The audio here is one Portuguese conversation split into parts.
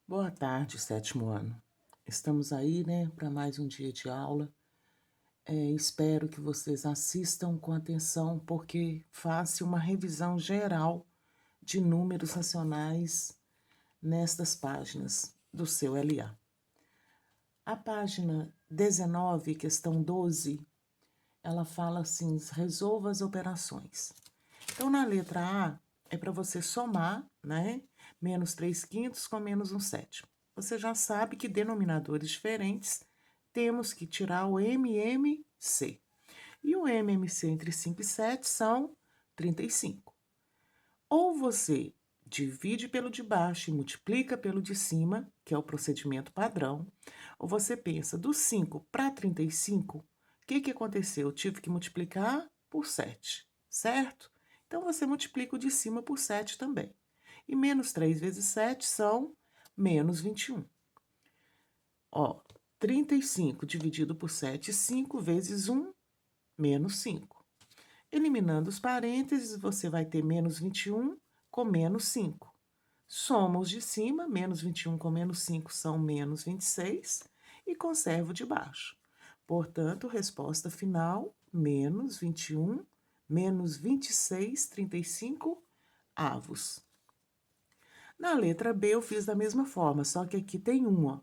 Boa tarde, sétimo ano. Estamos aí, né, para mais um dia de aula. Espero que vocês assistam com atenção, porque faça uma revisão geral de números racionais nestas páginas do seu LA. A página 19, questão 12, ela fala assim: resolva as operações. Então, na letra A, é para você somar, né? Menos 3 quintos com menos 1 sétimo. Você já sabe que denominadores diferentes temos que tirar o MMC. E o MMC entre 5 e 7 são 35. Ou você divide pelo de baixo e multiplica pelo de cima, que é o procedimento padrão, ou você pensa, do 5 para 35, o que aconteceu? Eu tive que multiplicar por 7, certo? Então, você multiplica o de cima por 7 também. E menos 3 vezes 7 são menos 21. Ó, 35 dividido por 7, 5 vezes 1, menos 5. Eliminando os parênteses, você vai ter menos 21 com menos 5. Soma os de cima, menos 21 com menos 5 são menos 26, e conserva o de baixo. Portanto, resposta final, menos 21, menos 26, 35 avos. Na letra B, eu fiz da mesma forma, só que aqui tem 1, ó.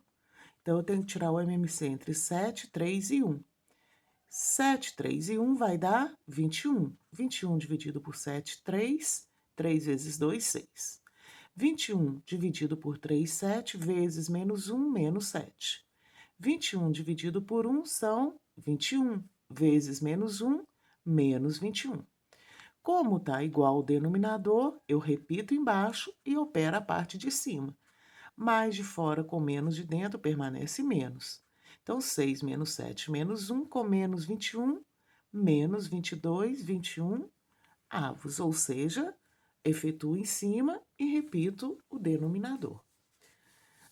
Então, eu tenho que tirar o MMC entre 7, 3 e 1. 7, 3 e 1 vai dar 21. 21 dividido por 7, 3. 3 vezes 2, 6. 21 dividido por 3, 7, vezes menos 1, menos 7. 21 dividido por 1 são 21, vezes menos 1, menos 21. Como está igual o denominador, eu repito embaixo e opero a parte de cima. Mais de fora com menos de dentro permanece menos. Então, 6 menos 7 menos 1 com menos 21, menos 22, 21 avos, ou seja, efetuo em cima e repito o denominador.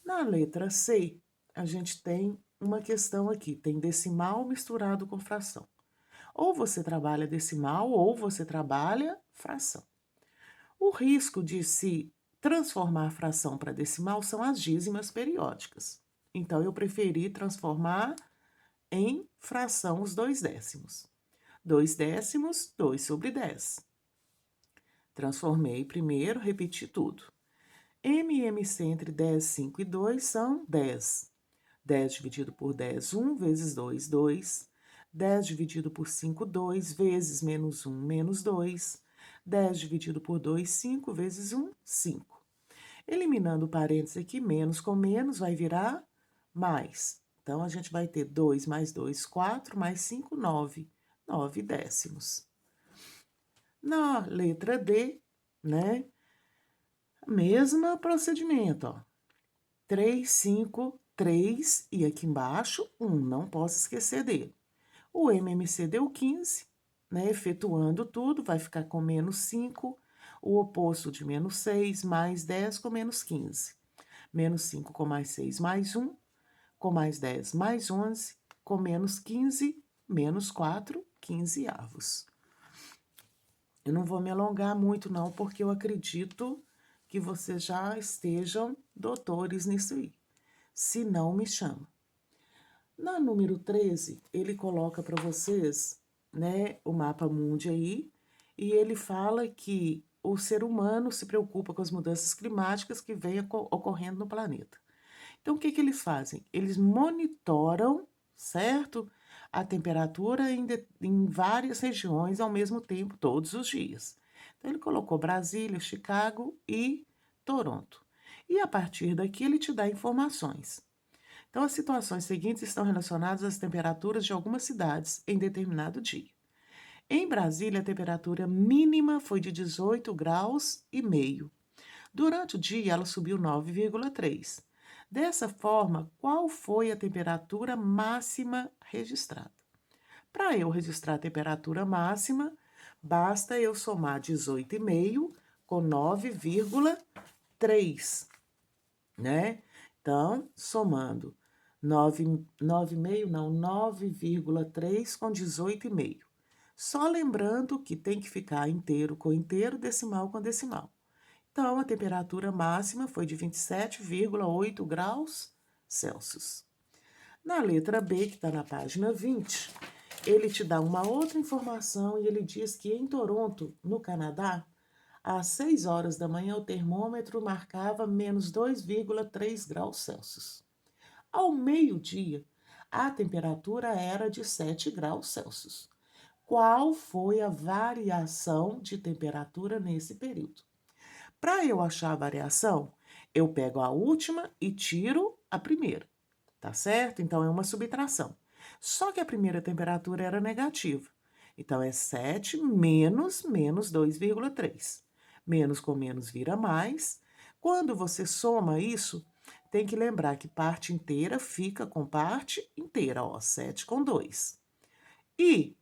Na letra C, a gente tem uma questão aqui, tem decimal misturado com fração. Ou você trabalha decimal ou você trabalha fração. O risco de se transformar a fração para decimal são as dízimas periódicas. Então, eu preferi transformar em fração os 2 décimos. 2 décimos, 2 sobre 10. Transformei primeiro, repeti tudo. MMC entre 10, 5 e 2 são 10. 10 dividido por 10, 1, vezes 2, 2. 10 dividido por 5, 2, vezes menos 1, menos 2. 10 dividido por 2, 5, vezes 1, 5. Eliminando o parênteses aqui, menos com menos vai virar mais. Então, a gente vai ter 2 mais 2, 4, mais 5, 9. 9 décimos. Na letra D, né? Mesmo procedimento, ó. 3, 5, 3 e aqui embaixo 1, não posso esquecer dele. O MMC deu 15, né? Efetuando tudo, vai ficar com menos 5, o oposto de menos 6, mais 10 com menos 15. Menos 5 com mais 6, mais 1, com mais 10, mais 11, com menos 15, menos 4, 15 avos. Eu não vou me alongar muito, não, porque eu acredito que vocês já estejam doutores nisso aí. Se não, me chama. Na número 13, ele coloca para vocês, né, o mapa mundi aí, e ele fala que o ser humano se preocupa com as mudanças climáticas que vêm ocorrendo no planeta. Então, o que eles fazem? Eles monitoram, certo? A temperatura em várias regiões ao mesmo tempo, todos os dias. Então, ele colocou Brasília, Chicago e Toronto. E a partir daqui, ele te dá informações. Então, as situações seguintes estão relacionadas às temperaturas de algumas cidades em determinado dia. Em Brasília, a temperatura mínima foi de 18 graus e meio. Durante o dia, ela subiu 9,3. Dessa forma, qual foi a temperatura máxima registrada? Para eu registrar a temperatura máxima, basta eu somar 18,5 com 9,3, né? Então, somando 9,5 não, 9,3 com 18,5. Só lembrando que tem que ficar inteiro com inteiro, decimal com decimal. Então, a temperatura máxima foi de 27,8 graus Celsius. Na letra B, que está na página 20, ele te dá uma outra informação e ele diz que em Toronto, no Canadá, às 6 horas da manhã, o termômetro marcava menos 2,3 graus Celsius. Ao meio-dia, a temperatura era de 7 graus Celsius. Qual foi a variação de temperatura nesse período? Para eu achar a variação, eu pego a última e tiro a primeira, tá certo? Então, é uma subtração. Só que a primeira temperatura era negativa. Então, é 7 menos 2,3. Menos com menos vira mais. Quando você soma isso, tem que lembrar que parte inteira fica com parte inteira, ó, 7 com 2. E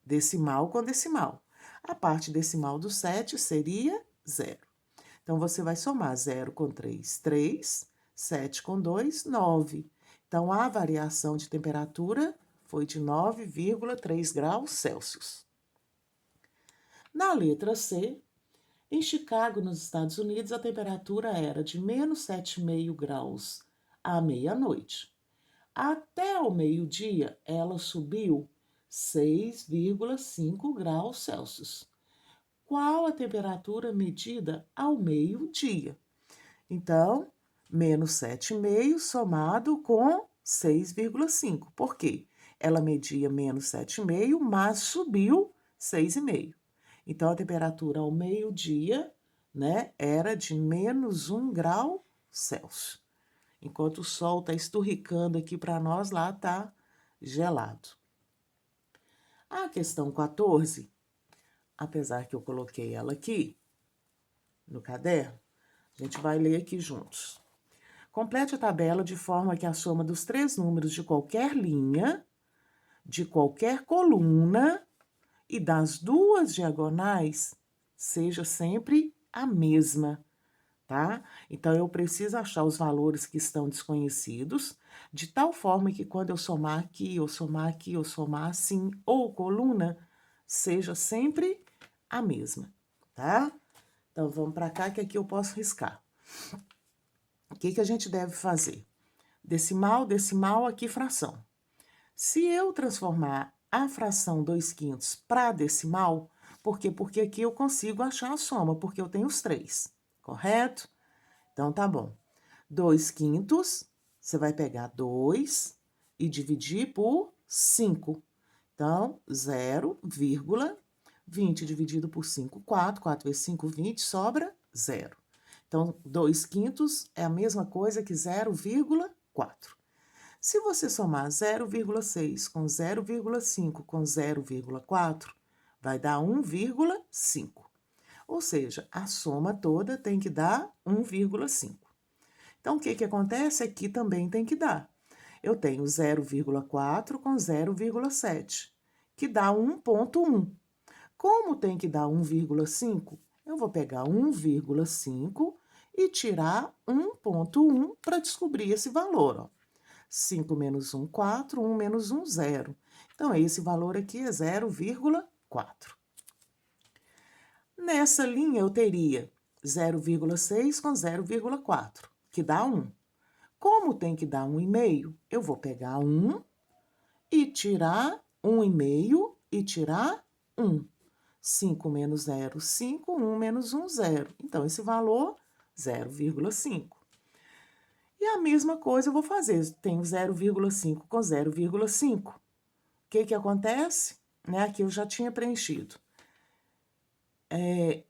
decimal com decimal. A parte decimal do 7 seria 0. Então, você vai somar 0 com 3, 3, 7 com 2, 9. Então, a variação de temperatura foi de 9,3 graus Celsius. Na letra C, em Chicago, nos Estados Unidos, a temperatura era de menos 7,5 graus à meia-noite. Até o meio-dia, ela subiu 6,5 graus Celsius. Qual a temperatura medida ao meio-dia? Então, menos 7,5 somado com 6,5. Por quê? Ela media menos 7,5, mas subiu 6,5. Então, a temperatura ao meio-dia, né, era de menos 1 grau Celsius. Enquanto o sol está esturricando aqui para nós, lá está gelado. A questão 14, apesar que eu coloquei ela aqui no caderno, a gente vai ler aqui juntos. Complete a tabela de forma que a soma dos 3 números de qualquer linha, de qualquer coluna e das 2 diagonais seja sempre a mesma, tá? Então, eu preciso achar os valores que estão desconhecidos, de tal forma que quando eu somar aqui, eu somar aqui, eu somar assim, ou coluna, seja sempre a mesma, tá? Então, vamos para cá, que aqui eu posso riscar. O que a gente deve fazer? Decimal, decimal, aqui fração. Se eu transformar a fração 2/5 para decimal, por quê? Porque aqui eu consigo achar a soma, porque eu tenho os 3, correto? Então, tá bom. 2/5, você vai pegar 2 e dividir por 5. Então, 0,20 dividido por 5, 4. 4 vezes 5, 20, sobra 0. Então, 2/5 é a mesma coisa que 0,4. Se você somar 0,6 com 0,5 com 0,4, vai dar 1,5. Ou seja, a soma toda tem que dar 1,5. Então, o que acontece? Aqui também tem que dar. Eu tenho 0,4 com 0,7, que dá 1,1. Como tem que dar 1,5, eu vou pegar 1,5 e tirar 1,1 para descobrir esse valor, ó. 5 menos 1, 4, 1 menos 1, 0. Então, esse valor aqui é 0,4. Nessa linha, eu teria 0,6 com 0,4, que dá 1. Como tem que dar 1,5, eu vou pegar 1 e tirar 1,5 e tirar 1. 5 menos 0, 5, 1 menos 1, 0. Então, esse valor, 0,5. E a mesma coisa eu vou fazer, tenho 0,5 com 0,5. O que acontece? Né? Aqui eu já tinha preenchido.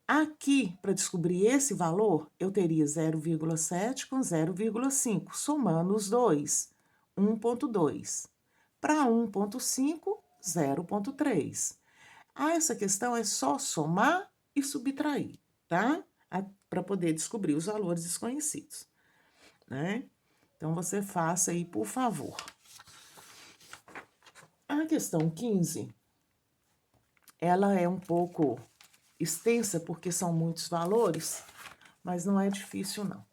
Aqui, para descobrir esse valor, eu teria 0,7 com 0,5, somando os dois, 1,2. Para 1,5, 0,3. Essa questão é só somar e subtrair, tá? Para poder descobrir os valores desconhecidos, né? Então, você faça aí, por favor. A questão 15, ela é um pouco extensa, porque são muitos valores, mas não é difícil, não.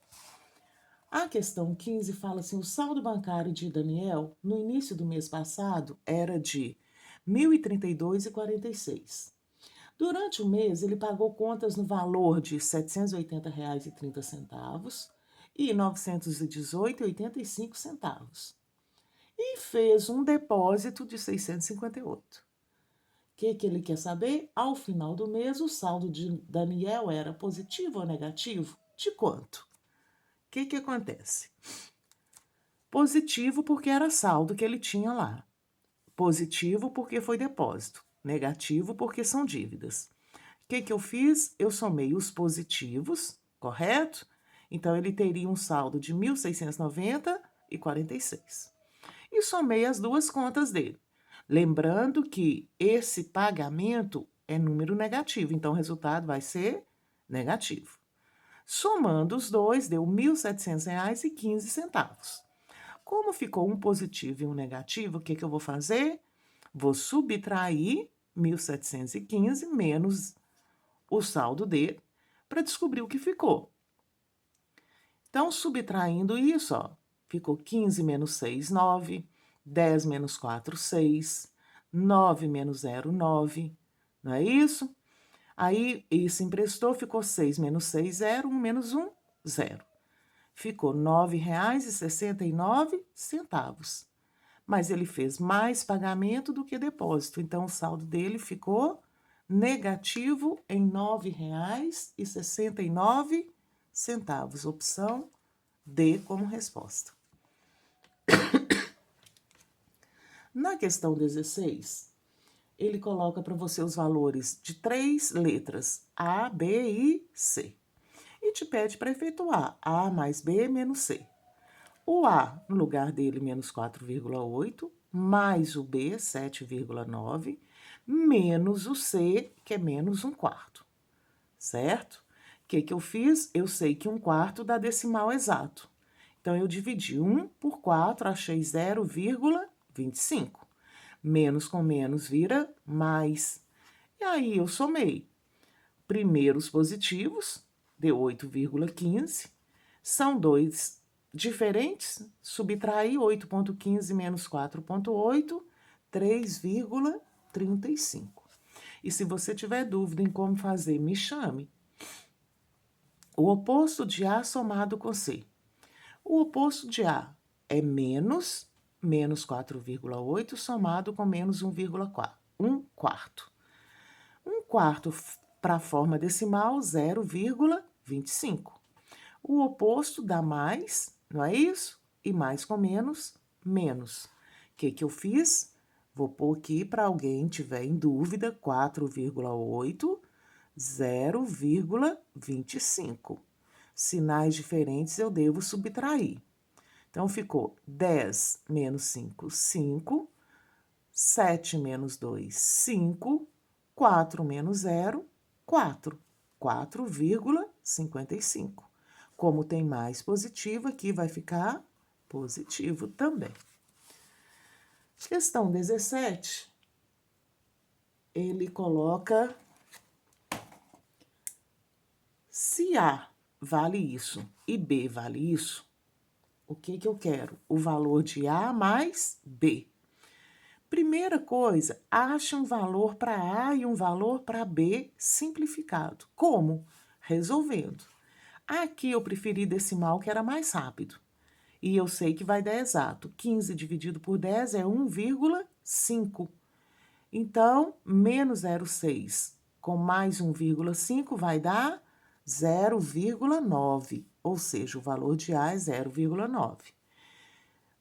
A questão 15 fala assim, o saldo bancário de Daniel, no início do mês passado, era de R$ 1.032,46. Durante o mês, ele pagou contas no valor de R$ 780,30 e R$ 918,85 e fez um depósito de 658. O que ele quer saber? Ao final do mês, o saldo de Daniel era positivo ou negativo? De quanto? O que acontece? Positivo porque era saldo que ele tinha lá. Positivo porque foi depósito. Negativo porque são dívidas. O que eu fiz? Eu somei os positivos, correto? Então, ele teria um saldo de 1.690,46. E somei as duas contas dele. Lembrando que esse pagamento é número negativo, então o resultado vai ser negativo. Somando os dois, deu R$ 1.700,15. Como ficou um positivo e um negativo, o que eu vou fazer? Vou subtrair 1.715 menos o saldo dele para descobrir o que ficou. Então, subtraindo isso, ó, ficou 15 menos 6, 9, 10 menos 4, 6, 9 menos 0, 9, não é isso? Aí, isso emprestou, ficou 6 menos 6, 0, 1 menos 1, 0. Ficou R$ 9,69, mas ele fez mais pagamento do que depósito, então o saldo dele ficou negativo em R$ 9,69, opção D como resposta. Na questão 16, ele coloca para você os valores de 3 letras, A, B e C, e te pede para efetuar A mais B menos C. O A, no lugar dele, menos 4,8, mais o B, 7,9, menos o C, que é menos 1/4, certo? O que eu fiz? Eu sei que 1/4 dá decimal exato. Então, eu dividi 1 por 4, achei 0,25. Menos com menos vira mais. E aí, eu somei. Primeiro os positivos, deu 8,15. São dois diferentes, subtrair 8,15 menos 4,8, 3,35. E se você tiver dúvida em como fazer, me chame. O oposto de A somado com C. O oposto de A é menos 4,8 somado com menos 1,4. 1/4. 1/4 para a forma decimal, 0,25. O oposto dá mais, não é isso? E mais com menos, menos. O que eu fiz? Vou pôr aqui para alguém tiver em dúvida, 4,8, 0,25. Sinais diferentes eu devo subtrair. Então, ficou 10 menos 5, 5. 7 menos 2, 5. 4 menos 0, 4. 4,55. Como tem mais positivo, aqui vai ficar positivo também. Questão 17, ele coloca se A vale isso e B vale isso, o que eu quero? O valor de A mais B. Primeira coisa, ache um valor para A e um valor para B simplificado. Como? Resolvendo. Aqui eu preferi decimal, que era mais rápido. E eu sei que vai dar exato. 15 dividido por 10 é 1,5. Então, menos 0,6 com mais 1,5 vai dar 0,9. Ou seja, o valor de A é 0,9.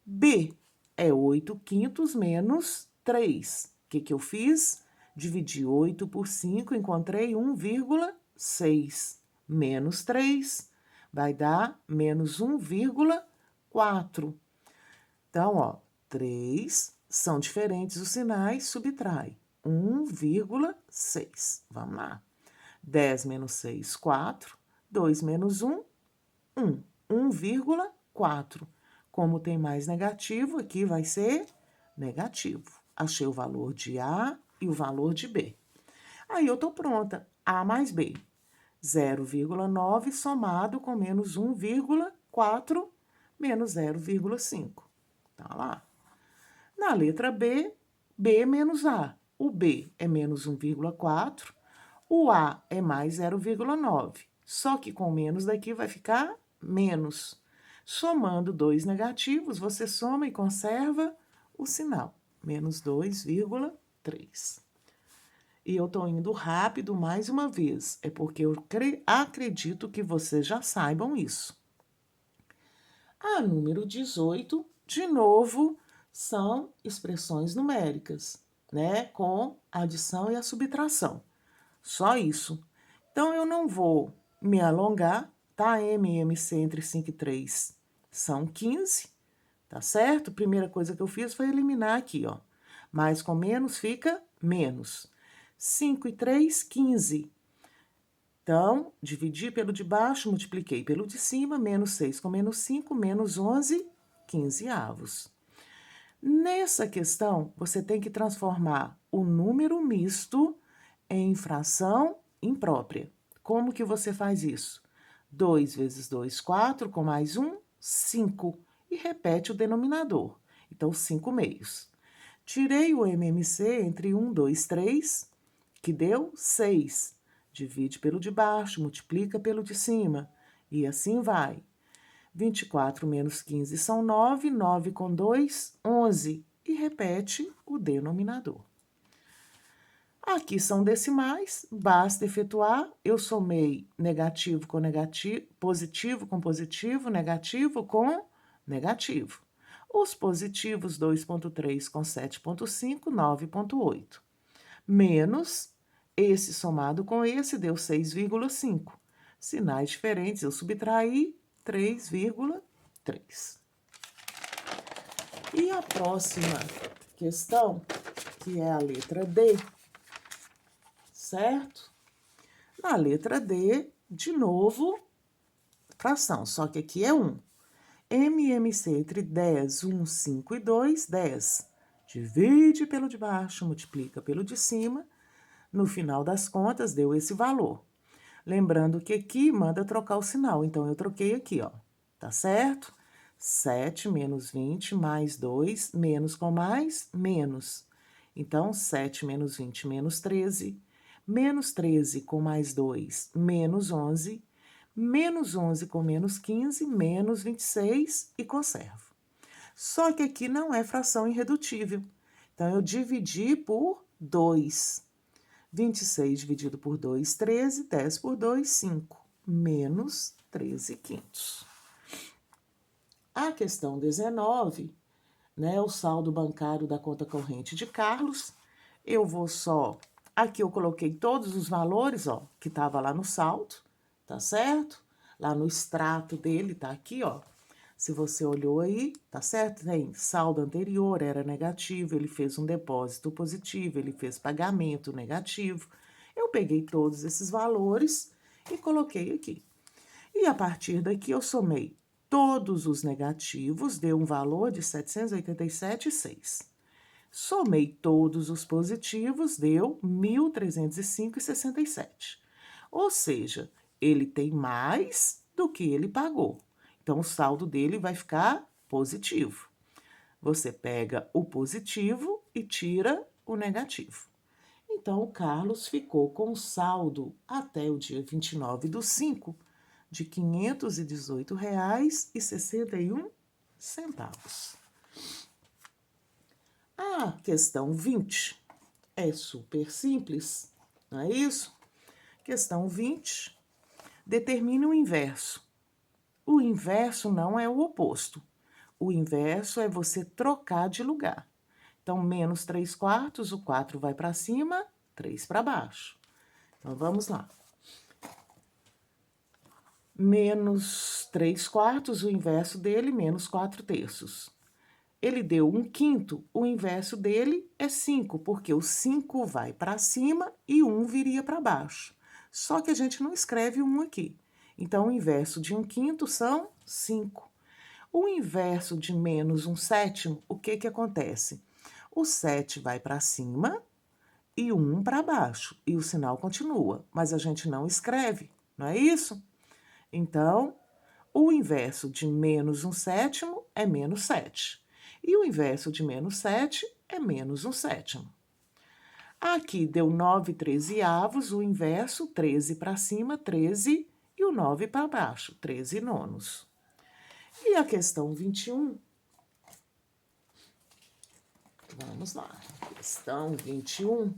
B é 8/5 menos 3. O que eu fiz? Dividi 8 por 5, encontrei 1,6. Menos 3 vai dar menos 1,4. Então, ó, 3 são diferentes os sinais, subtrai. 1,6. Vamos lá. 10 menos 6, 4. 2 menos 1, 1. 1,4. Como tem mais negativo, aqui vai ser negativo. Achei o valor de A e o valor de B. Aí, eu tô pronta. A mais B. 0,9 somado com menos 1,4 menos 0,5. Tá lá. Na letra B, B menos A. O B é menos 1,4. O A é mais 0,9. Só que com menos daqui vai ficar menos. Somando dois negativos, você soma e conserva o sinal. Menos 2,3. E eu estou indo rápido mais uma vez. É porque eu acredito que vocês já saibam isso. A número 18, de novo, são expressões numéricas, né? Com a adição e a subtração. Só isso. Então, eu não vou me alongar, tá? MMC entre 5 e 3 são 15, tá certo? Primeira coisa que eu fiz foi eliminar aqui, ó. Mais com menos fica menos. 5 e 3, 15. Então, dividi pelo de baixo, multipliquei pelo de cima, menos 6 com menos 5, menos 11, 15 avos. Nessa questão, você tem que transformar o número misto em fração imprópria. Como que você faz isso? 2 vezes 2, 4, com mais 1, 5. E repete o denominador. Então, 5 meios. Tirei o MMC entre 1, 2, 3, que deu 6. Divide pelo de baixo, multiplica pelo de cima. E assim vai. 24 menos 15 são 9, 9 com 2, 11. E repete o denominador. Aqui são decimais, basta efetuar. Eu somei negativo com negativo, positivo com positivo, negativo com negativo. Os positivos, 2,3 com 7,5, 9,8. Menos esse somado com esse deu 6,5. Sinais diferentes, eu subtraí 3,3. E a próxima questão, que é a letra D, certo? Na letra D, de novo, fração, só que aqui é 1. MMC entre 10, 1, 5 e 2, 10. Divide pelo de baixo, multiplica pelo de cima. No final das contas, deu esse valor. Lembrando que aqui manda trocar o sinal, então eu troquei aqui, ó. Tá certo? 7 menos 20 mais 2, menos com mais, menos. Então, 7 menos 20 menos 13. Menos 13 com mais 2, menos 11. Menos 11 com menos 15, menos 26 e conservo. Só que aqui não é fração irredutível. Então, eu dividi por 2. 26 dividido por 2, 13. 10 por 2, 5. Menos 13 quintos. A questão 19, né, o saldo bancário da conta corrente de Carlos. Eu vou só... Aqui eu coloquei todos os valores, ó, que tava lá no saldo, tá certo? Lá no extrato dele, tá aqui, ó. Se você olhou aí, tá certo? Tem saldo anterior, era negativo, ele fez um depósito positivo, ele fez pagamento negativo. Eu peguei todos esses valores e coloquei aqui. E a partir daqui eu somei todos os negativos, deu um valor de 787,6. Somei todos os positivos, deu 1.305,67. Ou seja, ele tem mais do que ele pagou. Então, o saldo dele vai ficar positivo. Você pega o positivo e tira o negativo. Então, o Carlos ficou com o saldo até o dia 29/5 de R$ 518,61. A questão 20 é super simples, não é isso? Questão 20, determine o inverso. O inverso não é o oposto. O inverso é você trocar de lugar. Então, menos 3/4, o 4 vai para cima, 3 para baixo. Então, vamos lá. Menos 3/4, o inverso dele, menos 4/3. Ele deu 1/5, o inverso dele é 5, porque o 5 vai para cima e o 1 viria para baixo. Só que a gente não escreve o 1 aqui. Então, o inverso de 1/5 são 5. O inverso de menos 1/7, o que que acontece? O 7 vai para cima e o 1 para baixo, e o sinal continua, mas a gente não escreve, não é isso? Então, o inverso de menos 1/7 é menos 7. E o inverso de menos 7 é menos 1/7. Aqui deu 9/13avos, o inverso, 13 para cima, 13, e o 9 para baixo, 13 nonos. E a questão 21, vamos lá, questão 21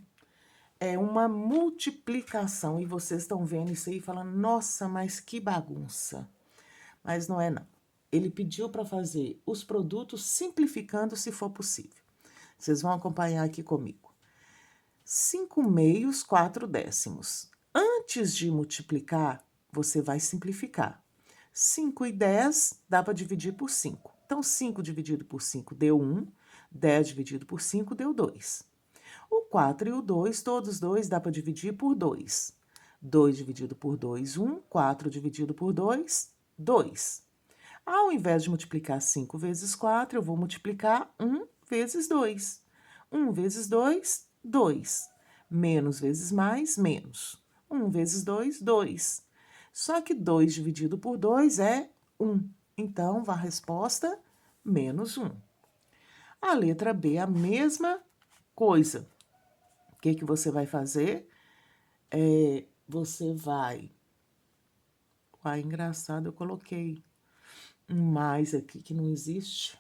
é uma multiplicação, e vocês estão vendo isso aí falando, nossa, mas que bagunça. Mas não é não. Ele pediu para fazer os produtos simplificando se for possível. Vocês vão acompanhar aqui comigo. 5/2, 4/10. Antes de multiplicar, você vai simplificar. 5 e 10 dá para dividir por 5. Então, 5 dividido por 5 deu 1, 10 dividido por 5 deu 2. O 4 e o 2, todos dois dá para dividir por 2. 2 dividido por 2, 1. 4 dividido por 2, 2. Ao invés de multiplicar 5 vezes 4, eu vou multiplicar 1 vezes 2. 1 vezes 2, 2. Menos vezes mais, menos. 1 vezes 2, 2. Só que 2 dividido por 2 é 1. Então, a resposta, menos 1. A letra B, a mesma coisa. O que você vai fazer? Você vai... Uai, engraçado, eu coloquei um mais aqui que não existe.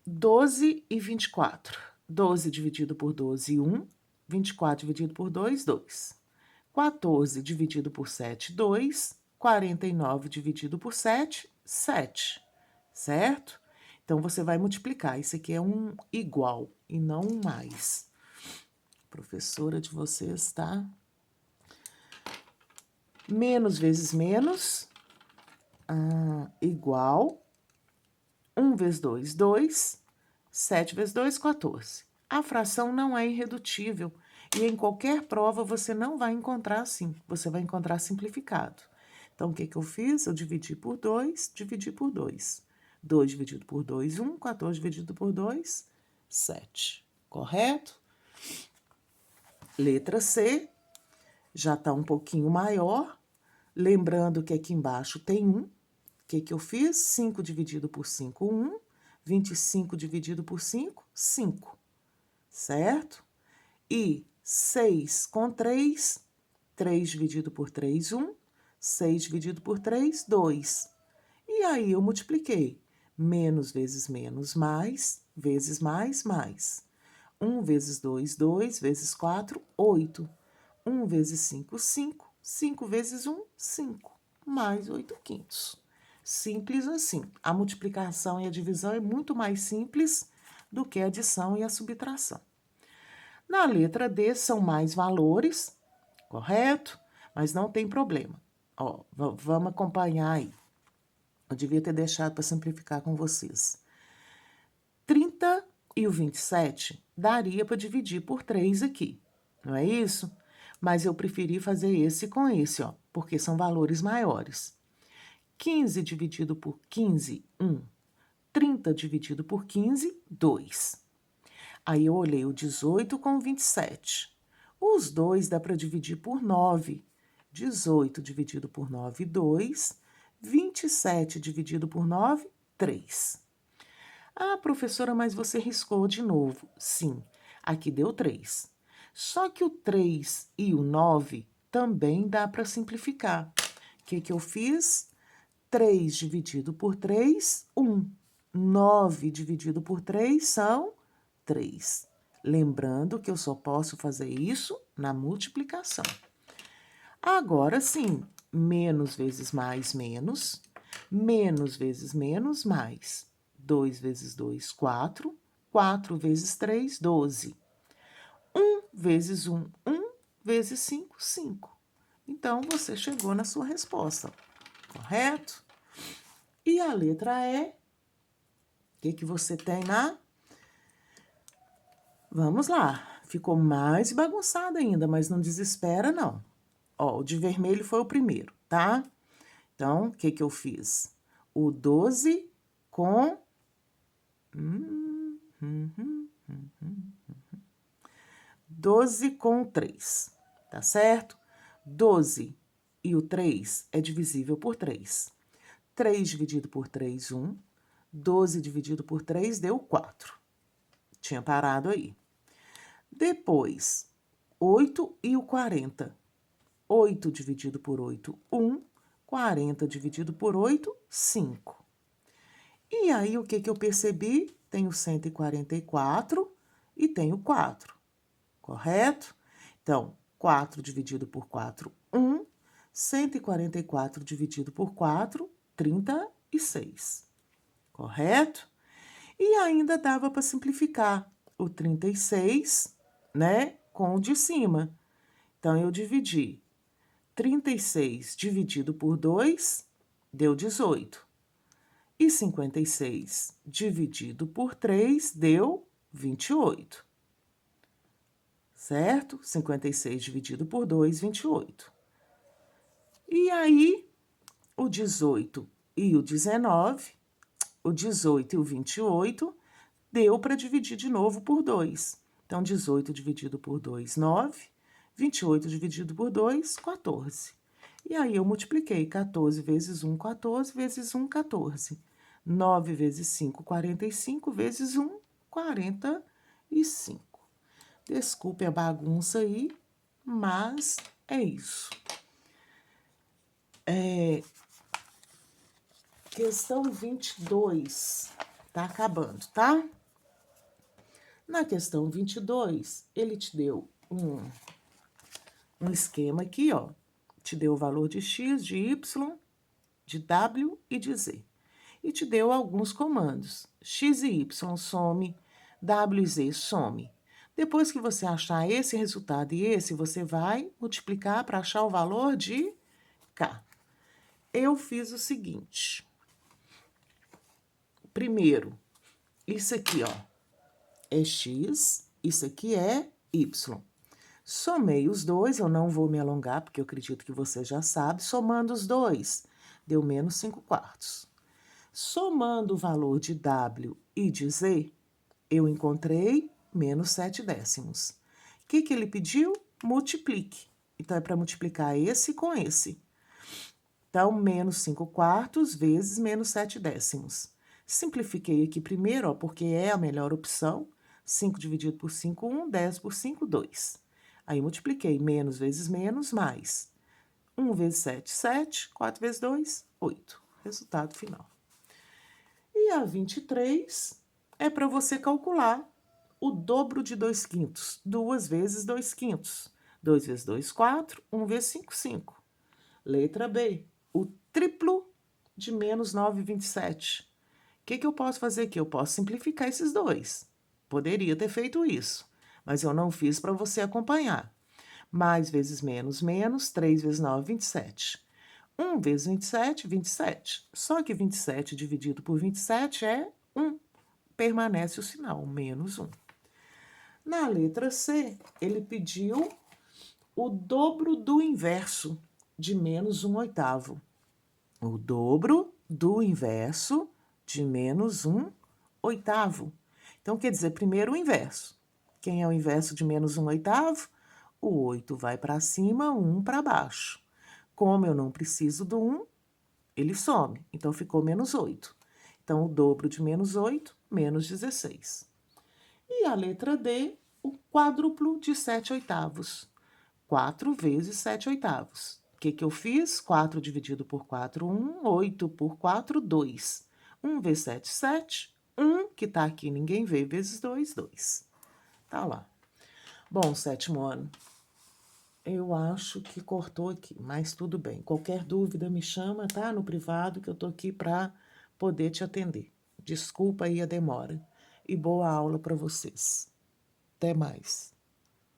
12 e 24. 12 dividido por 12, 1. 24 dividido por 2, 2. 14 dividido por 7, 2. 49 dividido por 7, 7. Certo? Então, você vai multiplicar. Isso aqui é um igual e não um mais. A professora de vocês, tá? Menos vezes menos, igual. 1 vezes 2, 2. 7 vezes 2, 14. A fração não é irredutível. E em qualquer prova você não vai encontrar assim. Você vai encontrar simplificado. Então, o que eu fiz? Eu dividi por 2, dividi por 2. 2 dividido por 2, 1. 14 dividido por 2, 7. Correto? Letra C. Já está um pouquinho maior. Lembrando que aqui embaixo tem 1. O que eu fiz? 5 dividido por 5, 1. 25 dividido por 5, 5. Certo? E 6 com 3. 3 dividido por 3, 1. 6 dividido por 3, 2. E aí, eu multipliquei. Menos vezes menos, mais. Vezes mais, mais. 1 vezes 2, 2. Vezes 4, 8. 1 vezes 5, 5. 5 vezes 1, 5. Mais 8/5. Simples assim. A multiplicação e a divisão é muito mais simples do que a adição e a subtração. Na letra D, são mais valores, correto? Mas não tem problema. Ó, vamos acompanhar aí. Eu devia ter deixado para simplificar com vocês. 30 e o 27 daria para dividir por 3 aqui, não é isso? Mas eu preferi fazer esse com esse, ó, porque são valores maiores. 15 dividido por 15, 1. 30 dividido por 15, 2. Aí eu olhei o 18 com o 27. Os dois dá para dividir por 9. 18 dividido por 9, 2. 27 dividido por 9, 3. Ah, professora, mas você riscou de novo. Sim, aqui deu 3. Só que o 3 e o 9 também dá para simplificar. O que eu fiz? 3 dividido por 3, 1. 9 dividido por 3 são 3. Lembrando que eu só posso fazer isso na multiplicação. Agora sim, menos vezes mais, menos. Menos vezes menos, mais. 2 vezes 2, 4. 4 vezes 3, 12. 1 vezes 1, 1 vezes 5, 5. Então, você chegou na sua resposta, correto? E a letra E, o que você tem na... Vamos lá, ficou mais bagunçado ainda, mas não desespera, não. Ó, o de vermelho foi o primeiro, tá? Então, o que eu fiz? O 12 com... 12 com 3, tá certo? 12 e o 3 é divisível por 3. 3 dividido por 3, 1. 12 dividido por 3 deu 4. Tinha parado aí. Depois, 8 e o 40. 8 dividido por 8, 1. 40 dividido por 8, 5. E aí, o que que eu percebi? Tenho 144 e tenho 4, correto? Então, 4 dividido por 4, 1. 144 dividido por 4, 36, correto? E ainda dava para simplificar o 36, né, com o de cima. Então, eu dividi 36 dividido por 2, deu 18. E 56 dividido por 3 deu 28. Certo? 56 dividido por 2, 28. E aí, o 18 e o 19, o 18 e o 28, deu para dividir de novo por 2. Então, 18 dividido por 2, 9. 28 dividido por 2, 14. E aí, eu multipliquei 14 vezes 1, 14, vezes 1, 14. 9 vezes 5, 45, vezes 1, 45. Desculpe a bagunça aí, mas é isso. Questão 22, tá acabando, tá? Na questão 22, ele te deu um esquema aqui, ó. Te deu o valor de x, de y, de w e de z. E te deu alguns comandos. X e y some, w e z some. Depois que você achar esse resultado e esse, você vai multiplicar para achar o valor de k. Eu fiz o seguinte. Primeiro, isso aqui, ó, é x, isso aqui é y. Somei os dois, eu não vou me alongar, porque eu acredito que você já sabe. Somando os dois, deu menos 5 quartos. Somando o valor de w e de z, eu encontrei menos 7 décimos. O que que ele pediu? Multiplique. Então, é para multiplicar esse com esse. Então, menos 5 quartos vezes menos 7 décimos. Simplifiquei aqui primeiro, ó, porque é a melhor opção. 5 dividido por 5, 1. 10 por 5, 2. Aí, multipliquei menos vezes menos, mais. 1 vezes 7, 7. 4 vezes 2, 8. Resultado final. E a 23 é para você calcular o dobro de 2 quintos. 2 vezes 2 quintos. 2 vezes 2, 4. 1 vezes 5, 5. Letra B, o triplo de menos 9,27. O que que eu posso fazer aqui? Eu posso simplificar esses dois. Poderia ter feito isso, mas eu não fiz para você acompanhar. Mais vezes menos, menos, 3 vezes 9, 27. 1 vezes 27, 27. Só que 27 dividido por 27 é 1. Permanece o sinal, menos 1. Na letra C, ele pediu o dobro do inverso de menos 1/8. O dobro do inverso de menos 1/8. Então, quer dizer, primeiro o inverso. Quem é o inverso de menos 1/8? O 8 vai para cima, 1 para baixo. Como eu não preciso do 1, ele some. Então, ficou menos 8. Então, o dobro de menos 8, menos 16. E a letra D, o quádruplo de 7/8. 4 vezes 7/8. O que que eu fiz? 4 dividido por 4, 1. 8 por 4, 2. 1 vezes 7, 7. 1, que tá aqui, ninguém vê, vezes 2, 2. Tá lá. Bom, sétimo ano, eu acho que cortou aqui, mas tudo bem. Qualquer dúvida me chama, tá? No privado, que eu tô aqui para poder te atender. Desculpa aí a demora. E boa aula para vocês. Até mais.